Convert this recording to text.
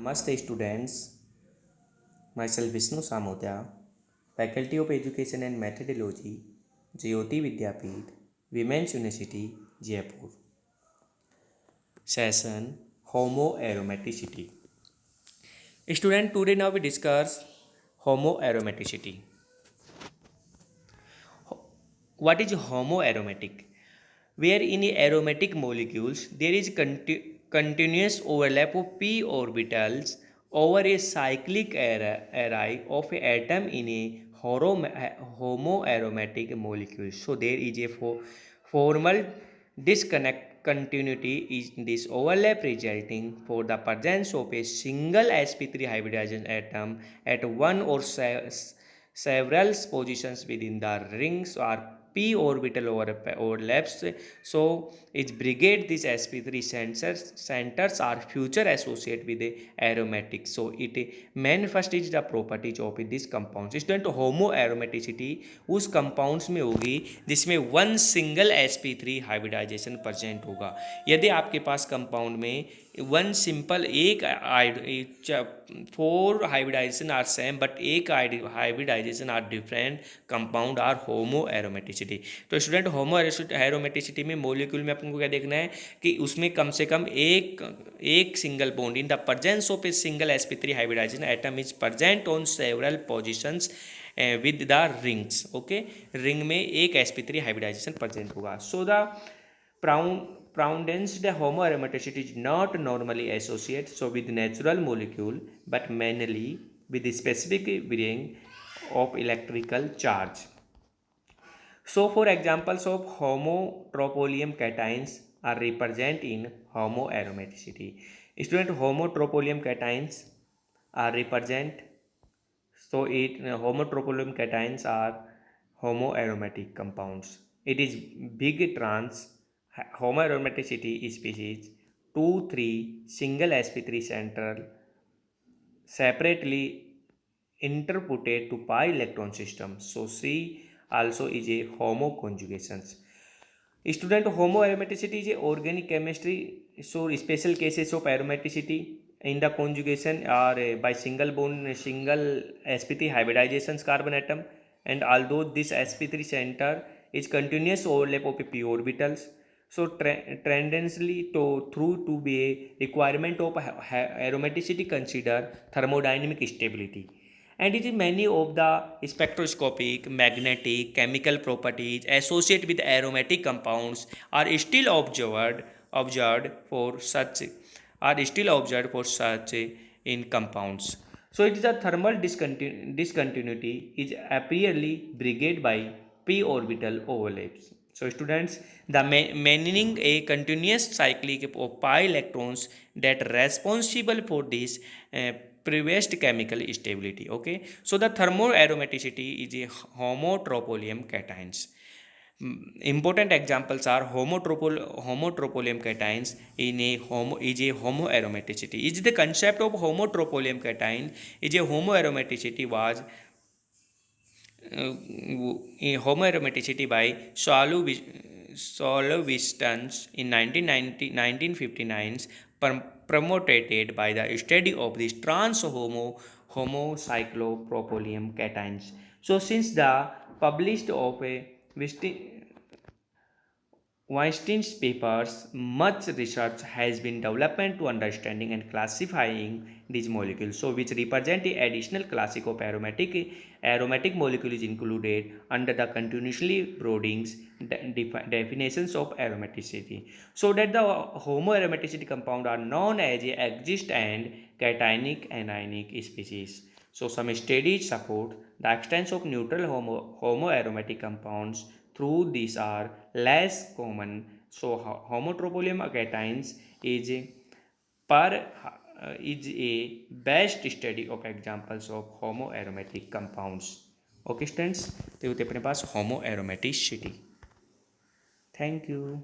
Namaste students, myself Vishnu Samotia, Faculty of Education and Methodology, Jyoti Vidyapeeth, Women's University, Jaipur. Session Homoaromaticity. Student, today now we discuss homoaromaticity. What is homoaromatic? Where in aromatic molecules there is continuous overlap of p orbitals over a cyclic array of an atom in a homoaromatic molecule. So there is a formal disconnect continuity in this overlap resulting for the presence of a single sp3 hybridization atom at one or several positions within the rings or p orbital overlaps. So its brigade these sp3 centers are future associated with the aromatic. So it manifest is the properties of this compound. Student homo aromaticity उस compounds में होगी जिसमें one single sp3 hybridization present होगा. यदि आपके पास compound में one simple एक four hybridisation are same but एक hybridisation are different compound are homo aromaticity. तो स्टूडेंट होमो एरोमेटिसिटी में मोलिक्यूल में अपन को क्या देखना है कि उसमें कम से कम एक single bond in the presence of a single sp3 hybridization atom is present on several positions with the rings. Okay, ring में एक sp3 हाइब्रिडाइजेशन प्रेजेंट होगा. So the pronounced homoaromaticity is not normally associated with natural molecule but mainly with the specific bearing of electrical charge. So for examples of homotroponium cations are represented in homoaromaticity. Student, homotroponium cations are represent. So homotroponium cations are homoaromatic compounds. It is big trans homoaromaticity species 2,3 single sp3 central separately interpolated to pi electron system. So C also is a homo conjugations. Student, homoaromaticity is a organic chemistry. So special cases of aromaticity in the conjugation are by single bond single sp3 hybridizations carbon atom, and although this sp3 center is continuous overlap of p orbitals, so tendency through to be a requirement of aromaticity consider thermodynamic stability, and it is many of the spectroscopic, magnetic, chemical properties associated with aromatic compounds are still observed for such in compounds. So it is a thermal discontinuity is apparently brigade by p orbital overlaps. So students, the meaning a continuous cyclic of pi electrons that responsible for this previous chemical stability. Okay, so the thermoaromaticity is a homotroponium cations. Important examples are homotroponium cations in a homoaromaticity. Is the concept of homotroponium cation is a homoaromaticity was homoaromaticity by Solovistans in 1959 promoted by the study of these trans homocyclopropylium cations. So since the published of a Weinstein's papers, much research has been developed to understanding and classifying these molecules, so which represent the additional classic of aromatic molecules included under the continuously broadening definitions of aromaticity, so that the homoaromaticity compound are known as a exist and cationic anionic species. So some studies support the extent of neutral homoaromatic compounds through these are less common. So homotroponium cations is a best study of examples of homoaromatic compounds. Okay students, तो ये होते अपने पास homoaromaticity. Thank you.